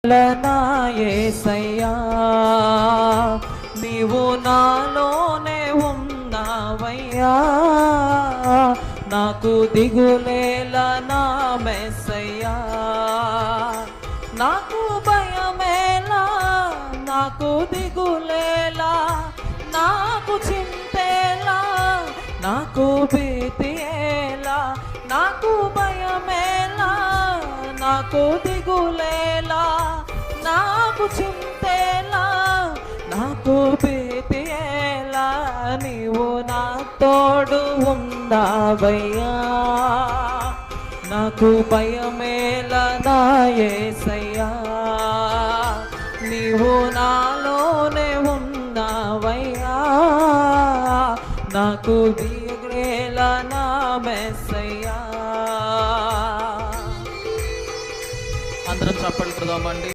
నా యేసయ్యా నీవు నాలోనే ఉన్నావయ్యా, నాకు దిగులేలా నా మెస్సయ్యా, నాకు భయమేలా, నాకు దిగులేలా, నాకు చింతేలా, నాకు భీతియేలా, నాకు భయమేలా, నాకు దిగులేలా, నాకు చింతేలా, నాకు భీతియేలా, నీవు నా తోడు ఉందావయ్యా, నాకు భయమేలా నా యేసయ్యా, నీవు నాలోనే ఉన్నావయ్యా, నాకు దిగులేలా నా మెస్సయ్యా. అందరం చప్పట్లు కొడదామండి.